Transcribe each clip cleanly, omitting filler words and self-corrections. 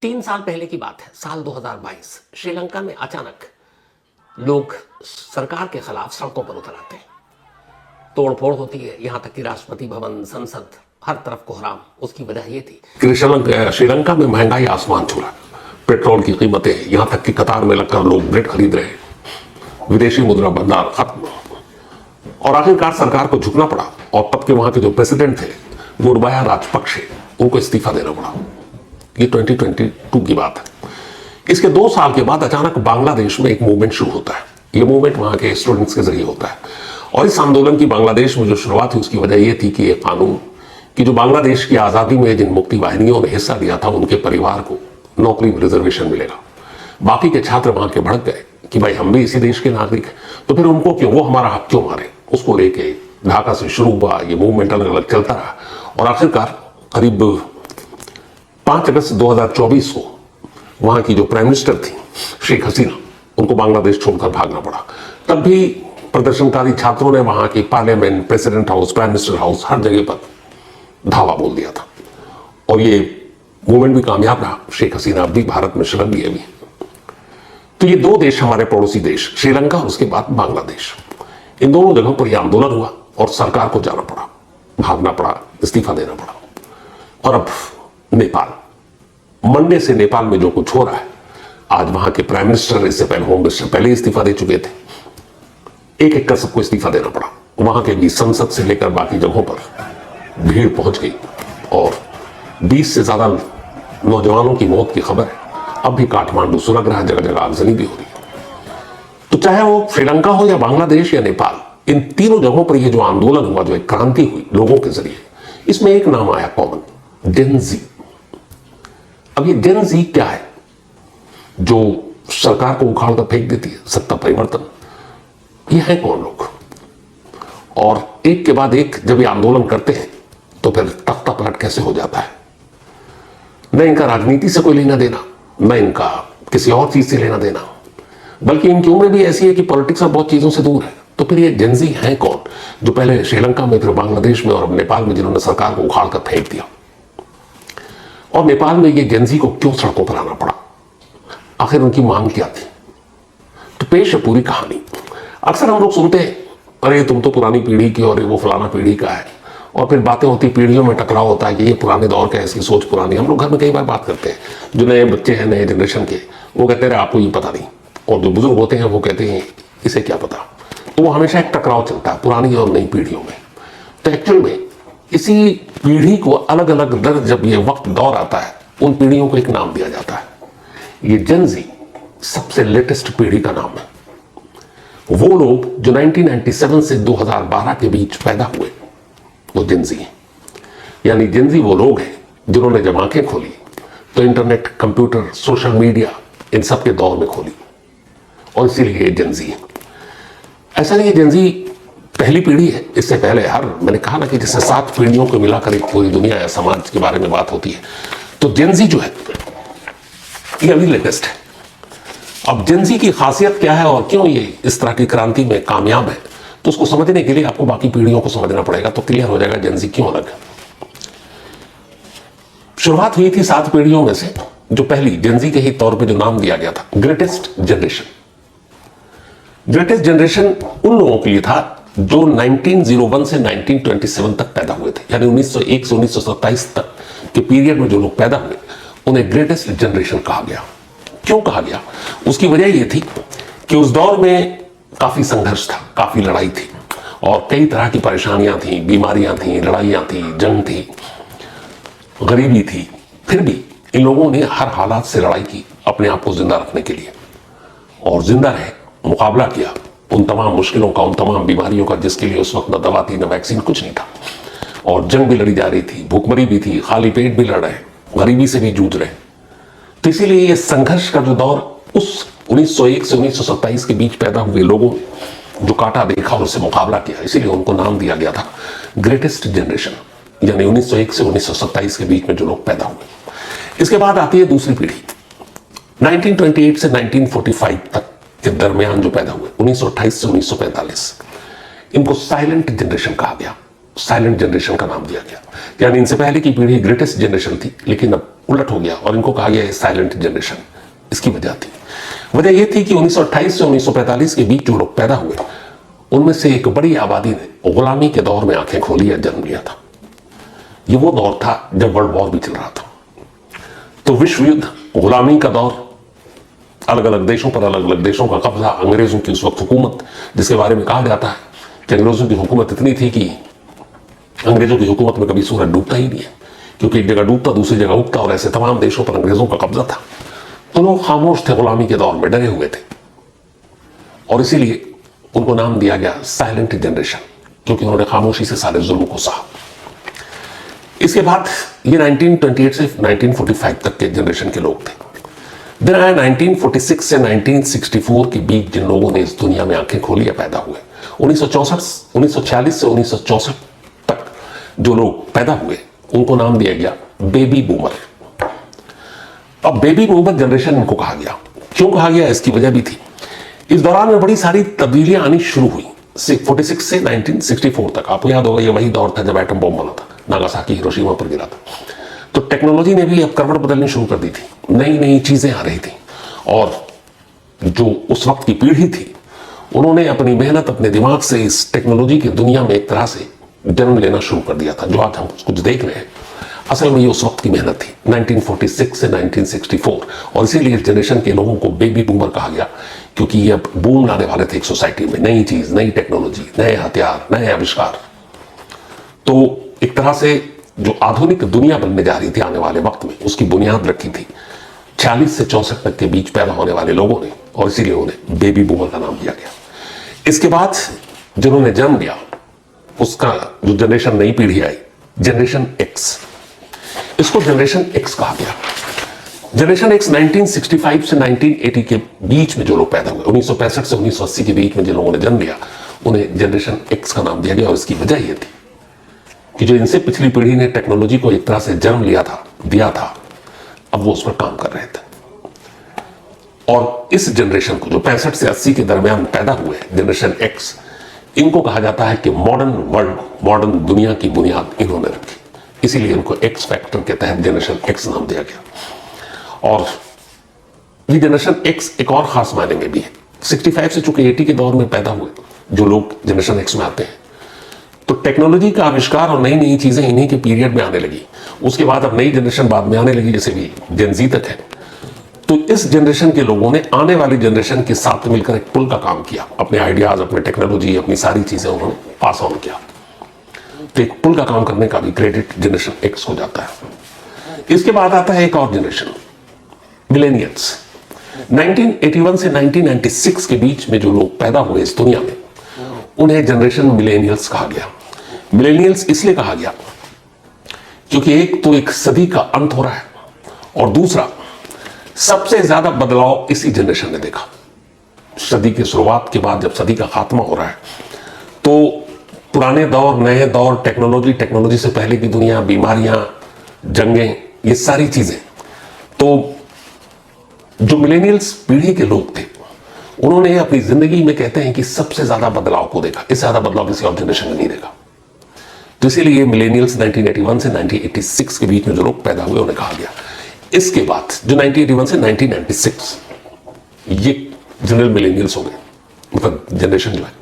3 साल पहले की बात है, साल 2022। श्रीलंका में अचानक लोग सरकार के खिलाफ सड़कों पर उतर आते हैं, तोड़फोड़ होती है, यहां तक कि राष्ट्रपति भवन, संसद, हर तरफ कोहराम। उसकी वजह ये थी कि श्रीलंका में महंगाई आसमान छू रहा, पेट्रोल की कीमतें, यहां तक कि कतार में लगकर लोग ब्रेड खरीद रहे, विदेशी मुद्रा भंडार खत्म, और आखिरकार सरकार को झुकना पड़ा। और तब के वहां के जो प्रेसिडेंट थे गोटबाया राजपक्षे, उनको इस्तीफा देना पड़ा। ये 2022 की बात है। इसके 2 साल के बाद अचानक बांग्लादेश में एक मूवमेंट शुरू होता है। ये मूवमेंट वहां के स्टूडेंट्स के जरिए होता है, और इस आंदोलन की बांग्लादेश में जो शुरुआत हुई उसकी वजह यह थी कि ये कानून कि जो बांग्लादेश की आजादी में जिन मुक्ति वाहिनियों ने हिस्सा लिया था उनके परिवार को नौकरी में रिजर्वेशन मिलेगा। बाकी के छात्र वहां के भड़क गए कि भाई हम भी इसी देश के नागरिक हैं, तो फिर उनको क्यों, वो हमारा हक क्यों मारे। उसको लेके ढाका से शुरू हुआ, ये मूवमेंट अलग अलग चलता रहा, और आखिरकार करीब 5 अगस्त 2024 को वहां की जो प्राइम मिनिस्टर थी शेख हसीना, उनको बांग्लादेश छोड़कर भागना पड़ा। तब भी प्रदर्शनकारी छात्रों ने वहां की parliament, president house, prime minister house, हर जगह पर धावा बोल दिया था, और ये मूवमेंट भी कामयाब रहा। शेख हसीना अब भी भारत में शरण लिए भी। तो ये 2 देश हमारे पड़ोसी देश, श्रीलंका और उसके बाद बांग्लादेश, इन दोनों जगहों पर यह आंदोलन हुआ और सरकार को जाना पड़ा, भागना पड़ा, इस्तीफा देना पड़ा। और अब नेपाल, मंडे से नेपाल में जो कुछ हो रहा है, आज वहां के प्राइम मिनिस्टर, इससे पहले होम मिनिस्टर पहले इस्तीफा दे चुके थे, एक एक कर सबको इस्तीफा देना पड़ा। वहां के भी संसद से लेकर बाकी जगहों पर भीड़ पहुंच गई, और 20 से ज्यादा नौजवानों की मौत की खबर है। अब भी काठमांडू सुलग रहा है, जगह जगह आगजनी भी हो रही है। तो चाहे वो श्रीलंका हो या बांग्लादेश या नेपाल, इन तीनों जगहों पर ये जो आंदोलन हुआ, जो एक क्रांति हुई लोगों के जरिए, इसमें एक नाम आया कॉमन, जेन जी। अब ये जेन जी क्या है जो सरकार को उखाड़ कर फेंक देती है, सत्ता परिवर्तन। ये है कौन लोग, और एक के बाद एक जब ये आंदोलन करते हैं तो फिर तख्ता पलट कैसे हो जाता है। न इनका राजनीति से कोई लेना देना, न इनका किसी और चीज से लेना देना, बल्कि इनकी उम्र भी ऐसी है कि पॉलिटिक्स और बहुत चीजों से दूर है। तो फिर ये जेन जी हैं कौन, जो पहले श्रीलंका में, फिर बांग्लादेश में और अब नेपाल में जिन्होंने सरकार को उखाड़ कर फेंक दिया। और नेपाल में ये जेन जी को क्यों सड़कों पर आना पड़ा, आखिर उनकी मांग क्या थी। तो पेश है पूरी कहानी। अक्सर हम लोग सुनते हैं, अरे तुम तो पुरानी पीढ़ी की और वो फलाना पीढ़ी का है, और फिर बातें होती, पीढ़ियों में टकराव होता है कि ये पुराने दौर का है, इसकी सोच पुरानी। हम लोग घर में कई बार बात करते हैं, जो नए बच्चे हैं, नए जनरेशन के, वो कहते हैं आपको ये पता नहीं, और जो बुजुर्ग होते हैं वो कहते हैं इसे क्या पता। तो वो हमेशा एक टकराव चलता है पुरानी और नई पीढ़ियों में। तो एक्चुअल में इसी पीढ़ी को अलग अलग दर, जब ये वक्त दौर आता है, उन पीढ़ियों को एक नाम दिया जाता है। ये जेन जी सबसे लेटेस्ट पीढ़ी का नाम है। वो लोग जो 1997 से 2012 के बीच पैदा हुए, वो जेन जी हैं। यानी जेन जी वो लोग हैं जिन्होंने जब आंखें खोली तो इंटरनेट, कंप्यूटर, सोशल मीडिया, इन सब के दौर में खोली, और इसीलिए जेन जी है। ऐसा नहीं है जेन जी पहली पीढ़ी है, इससे पहले मैंने कहा ना कि जैसे 7 पीढ़ियों को मिलाकर एक पूरी दुनिया या समाज के बारे में बात होती है, तो जेन जी जो है ये अभी लेटेस्ट है। अब जेन जी की खासियत क्या है और क्यों ये इस तरह की क्रांति में कामयाब है, तो उसको समझने के लिए आपको बाकी पीढ़ियों को समझना पड़ेगा, तो क्लियर हो जाएगा जेन जी क्यों अलग है। शुरुआत हुई थी 7 पीढ़ियों में से, जो पहली जेन जी के ही तौर पे जो नाम दिया गया था, ग्रेटेस्ट जनरेशन। ग्रेटेस्ट जनरेशन उन लोगों के लिए था जो 1901 से 1927 तक पैदा हुए थे, यानी 1901 से 1927 तक के पीरियड में जो लोग पैदा हुए, उन्हें ग्रेटेस्ट जनरेशन कहा गया। क्यों कहा गया, उसकी वजह यह थी कि उस दौर में काफी संघर्ष था, काफी लड़ाई थी, और कई तरह की परेशानियां थी, बीमारियां थी, लड़ाइयां थी, जंग थी, गरीबी थी। फिर भी इन लोगों ने हर हालात से लड़ाई की अपने आप को जिंदा रखने के लिए, और जिंदा रहे, मुकाबला किया उन तमाम मुश्किलों का, उन तमाम बीमारियों का, जिसके लिए उस वक्त न दवा थी, न वैक्सीन, कुछ नहीं था। और जंग भी लड़ी जा रही थी, भूखमरी भी थी, खाली पेट भी लड़ रहे, गरीबी से भी जूझ रहे। तो इसीलिए ये संघर्ष का जो दौर, उस 1901 से 1927 के बीच पैदा हुए लोगों ने जो काटा देखा और उससे मुकाबला किया, इसीलिए उनको नाम दिया गया था ग्रेटेस्ट जनरेशन, यानी 1901 से 1927 के बीच में जो लोग पैदा हुए। इसके बाद आती है दूसरी पीढ़ी, 1928 से 1945 तक के दरमियान जो पैदा हुए, 1928 से 1945, इनको साइलेंट जनरेशन कहा गया। साइलेंट जनरेशन का नाम दिया गया, यानी इनसे पहले की पीढ़ी ग्रेटेस्ट जनरेशन थी, लेकिन अब उलट हो गया और इनको कहा गया साइलेंट जनरेशन। इसकी वजह थी, वजह यह थी कि 1928 से 1945 के बीच जो लोग पैदा हुए उनमें से एक बड़ी आबादी ने गुलामी के दौर में आंखें खोली या जन्म लिया था। ये वो दौर था जब वर्ल्ड वॉर भी चल रहा था। तो विश्व युद्ध, गुलामी का दौर, अलग अलग देशों पर अलग अलग देशों का कब्जा, अंग्रेजों की उस वक्त हुकूमत, जिसके बारे में कहा जाता है कि अंग्रेजों की हुकूमत इतनी थी कि अंग्रेजों की हुकूमत में कभी सूरज डूबता ही नहीं है, क्योंकि एक जगह डूबता दूसरी जगह उगता, और ऐसे तमाम देशों पर अंग्रेजों का कब्जा था। तो लोग खामोश थे, गुलामी के दौर में डरे हुए थे, और इसीलिए उनको नाम दिया गया साइलेंट जनरेशन, क्योंकि उन्होंने खामोशी से सारे जुल्म को सहा। इसके बाद ये 1928 से 1945 तक के जनरेशन के लोग थे। दिन आया 1946 से 1964 के बीच जिन लोगों ने इस दुनिया में आंखें खोली या पैदा हुए, 1946 से 1964 तक जो लोग पैदा हुए उनको नाम दिया गया बेबी बूमर। अब बेबी बूमर जनरेशन इनको कहा गया। क्यों कहा गया, इसकी वजह भी थी। इस दौरान में बड़ी सारी तब्दीलियां आनी शुरू हुई 46 से 1964 तक। आपको याद होगा ये वही दौर था जब एटम बॉम्ब बना था, नागासाकी हिरोशिमा पर गिरा था। तो टेक्नोलॉजी ने भी अब करवट बदलनी शुरू कर दी थी, नई नई चीजें आ रही थी, और जो उस वक्त की पीढ़ी थी उन्होंने अपनी मेहनत, अपने दिमाग से इस टेक्नोलॉजी की दुनिया में एक तरह से जन्म लेना शुरू कर दिया था। जो आज हम कुछ देख रहे हैं असल में ये उस वक्त की मेहनत थी, 1946 से 1964। और इसीलिए इस जनरेशन के लोगों को बेबी बूमर कहा गया, क्योंकि ये अब बूम लाने वाले थे एक सोसाइटी में, नई चीज, नई टेक्नोलॉजी, नए हथियार, नए आविष्कार। तो एक तरह से जो आधुनिक दुनिया बनने जा रही थी आने वाले वक्त में, उसकी बुनियाद रखी थी 46 से 64 तक के बीच पैदा होने वाले लोगों ने, और इसीलिए उन्हें बेबी बूमर का नाम दिया गया। इसके बाद जिन्होंने जन्म लिया उसका जो जनरेशन, नई पीढ़ी आई, जनरेशन एक्स, इसको जनरेशन एक्स कहा गया। जनरेशन एक्स 1965 से 1980 के बीच में जो लोग पैदा हुए, 1965 से 1980 के बीच में जिन लोगों ने जन्म लिया उन्हें जनरेशन एक्स का नाम दिया गया। और इसकी वजह यह थी कि जो इनसे पिछली पीढ़ी ने टेक्नोलॉजी को एक तरह से जन्म दिया था, अब वो उस पर काम कर रहे थे। और इस जनरेशन को, जो 65 से 80 के दरमियान पैदा हुए, जनरेशन एक्स, इनको कहा जाता है कि मॉडर्न वर्ल्ड, मॉडर्न दुनिया की बुनियाद इन्होंने रखी। इसीलिए इनको एक्स फैक्टर के तहत जनरेशन एक्स नाम दिया गया। और ये जनरेशन एक्स एक और खास मायने में भी है। 65 से चूंकि 80 के दौर में पैदा हुए जो लोग जनरेशन एक्स में आते हैं, तो टेक्नोलॉजी का आविष्कार और नई नई चीजें इन्हीं के पीरियड में आने लगी। उसके बाद अब नई जनरेशन बाद में आने लगी, जैसे भी जेन जी तक है। तो इस जनरेशन के लोगों ने आने वाली जनरेशन के साथ मिलकर एक पुल का काम किया, अपने आइडियाज, अपने टेक्नोलॉजी, अपनी सारी चीजें उन्होंने पास ऑन किया। तो एक पुल का काम करने का भी क्रेडिट जनरेशन एक्स को जाता है। इसके बाद आता है एक और जनरेशन, मिलेनियल्स। 1981 से 1996 के बीच में जो लोग पैदा हुए इस दुनिया में उन्हें जनरेशन मिलेनियल्स कहा गया। मिलेनियल्स इसलिए कहा गया क्योंकि एक तो एक सदी का अंत हो रहा है, और दूसरा सबसे ज्यादा बदलाव इसी जनरेशन ने देखा। सदी की शुरुआत के बाद जब सदी का खात्मा हो रहा है, तो पुराने दौर, नए दौर, टेक्नोलॉजी से पहले की दुनिया, बीमारियां, जंगें, ये सारी चीजें। तो जो मिलेनियल्स पीढ़ी के लोग थे उन्होंने अपनी जिंदगी में, कहते हैं कि सबसे ज्यादा बदलाव को देखा। इससे ज्यादा बदलाव किसी और जनरेशन ने नहीं देखा। तो इसीलिए मिलेनियल्स 1981 से 1986 के बीच में जो लोग पैदा हुए उन्हें कहा गया। इसके बाद जो 1981 से 1996 ये जनरल मिलेनियल्स हो गए, मतलब जनरेशन जो है।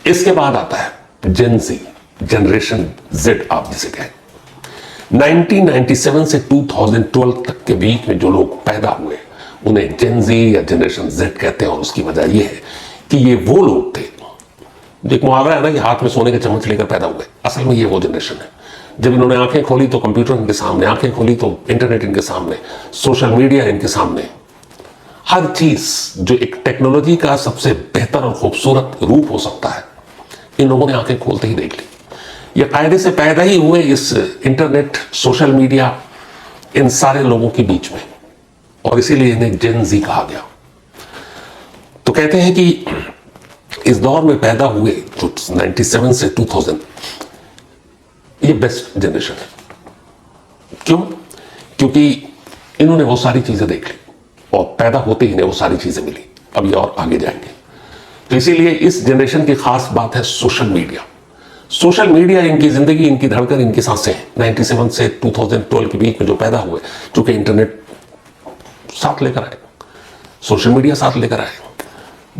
इसके बाद आता है जेन ज़ी, जनरेशन जेड आप जिसे कहें। 1997 से 2012 तक के बीच में जो लोग पैदा हुए उन्हें जेन ज़ी या जनरेशन जेड कहते हैं। और उसकी वजह यह है कि ये वो लोग थे, जो एक मुहावरा है ना कि हाथ में सोने के चम्मच लेकर पैदा हुए, असल में ये वो जनरेशन है। जब इन्होंने आंखें खोली तो कंप्यूटर इनके सामने, आंखें खोली तो इंटरनेट इनके सामने, सोशल मीडिया इनके सामने, हर चीज जो एक टेक्नोलॉजी का सबसे बेहतर और खूबसूरत रूप हो सकता है, इन लोगों ने आंखें खोलते ही देख ली। ये कायदे से पैदा ही हुए इस इंटरनेट, सोशल मीडिया, इन सारे लोगों के बीच में, और इसीलिए इन्हें जेन ज़ी कहा गया। तो कहते हैं कि इस दौर में पैदा हुए जो 97 से 2000, ये बेस्ट जनरेशन है। क्यों? क्योंकि इन्होंने वो सारी चीजें देख ली और पैदा होते ही इन्हें वो सारी चीजें मिली। अभी और आगे जाएंगे। तो इसीलिए इस जनरेशन की खास बात है सोशल मीडिया। सोशल मीडिया इनकी जिंदगी, इनकी धड़कन, इनकी सांसें 97 से 2012 के बीच में जो पैदा हुए, चूंकि इंटरनेट साथ लेकर आए, सोशल मीडिया साथ लेकर आए,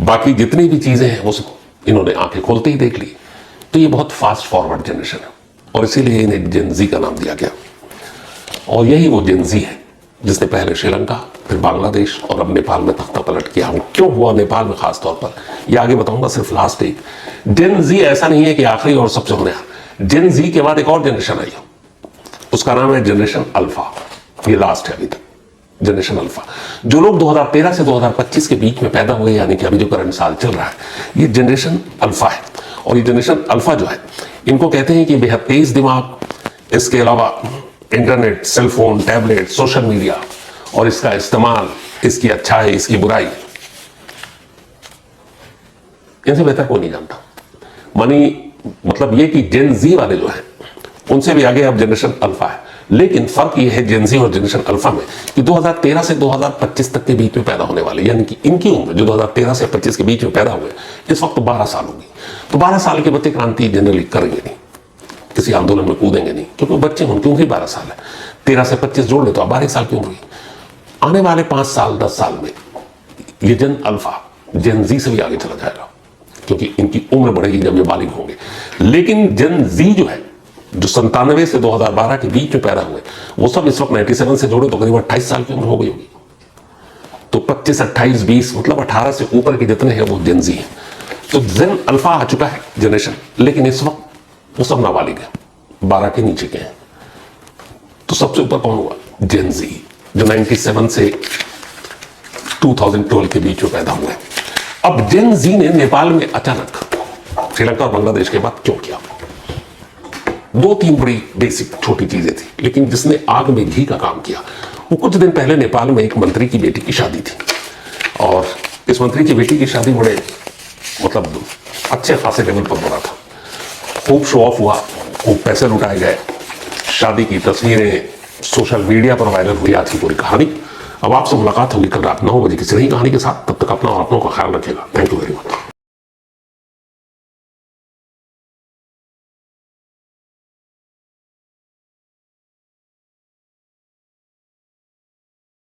बाकी जितनी भी चीजें हैं वो सब इन्होंने आंखें खोलते ही देख ली। तो ये बहुत फास्ट फॉरवर्ड जनरेशन है और इसीलिए इन्हें जेन जी का नाम दिया गया। और यही वो जेन जी है जिसने पहले श्रीलंका, फिर बांग्लादेश और अब नेपाल में तख्ता पलट किया। क्यों हुआ नेपाल में खास तौर पर, ये आगे बताऊंगा। सिर्फ लास्ट एक जेन जी ऐसा नहीं है कि आखिरी और सबसे होनहार। जेन जी के बाद एक और जनरेशन आई, उसका नाम है जनरेशन अल्फा। ये लास्ट है अभी तक, जनरेशन अल्फा। जो लोग 2013 से 2025 के बीच में पैदा हुए, यानी कि अभी जो करंट साल चल रहा है, ये जनरेशन अल्फा है। और ये जनरेशन अल्फा जो है, इनको कहते हैं कि बेहद तेज दिमाग, इसके अलावा internet, cellphone, tablet, social media और इसका इस्तेमाल, इसकी अच्छाई, इसकी बुराई, इनसे बेहतर कोई नहीं जानता। मानी मतलब ये कि जेन जी वाले जो है उनसे भी आगे अब जनरेशन अल्फा है। लेकिन फर्क ये है जेन जी और जनरेशन अल्फा में कि 2013 से 2025 तक के बीच में पैदा होने वाले, यानी कि इनकी उम्र जो 2013 से 25 के बीच में पैदा हुए, इस वक्त 12 साल होगी। तो 12 साल के बच्चे क्रांति जनरली करेंगे नहीं, किसी आंदोलन में कूदेंगे नहीं, क्योंकि बच्चे उनकी उम्र 12 साल है। 13 से 25 जोड़ ले तो 12 साल की उम्र हुई। आने वाले 5 साल 10 साल में ये जन अल्फा जेन जी से भी आगे चला जाएगा, क्योंकि इनकी उम्र बढ़ेगी जब ये बालिग होंगे। लेकिन जेन जी जो है, जो 97 से 2012 के बीच में पैदा हुए, वो सब इस वक्त 97 से जोड़े तो करीब 28 साल की उम्र हो गई होगी। तो 25, 28, 20 मतलब 18 से ऊपर के जितने हैं वो जेन जी है। तो जेन अल्फा आ चुका है जनरेशन, लेकिन इस वक्त वो सब नाबालिग है, 12 के नीचे के हैं। तो सबसे ऊपर कौन हुआ? जेन जी, जो 97 से 2012 के बीच में पैदा हुए। अब जेन जी ने नेपाल में अचानक श्रीलंका और बांग्लादेश के बाद क्यों किया? 2-3 बड़ी बेसिक छोटी चीजें थी, लेकिन जिसने आग में घी का काम किया वो कुछ दिन पहले नेपाल में एक मंत्री की बेटी की शादी थी। और इस मंत्री की बेटी की शादी बड़े मतलब अच्छे खासे लेवल पर हो रहा था। खूब शो ऑफ हुआ, खूब पैसे लुटाए गए, शादी की तस्वीरें सोशल मीडिया पर वायरल हुई। आज की पूरी कहानी। अब आपसे मुलाकात होगी कल रात 9 बजे किसी नई कहानी के साथ। तब तक अपना और अपनों का ख्याल रखिएगा। Thank you very much.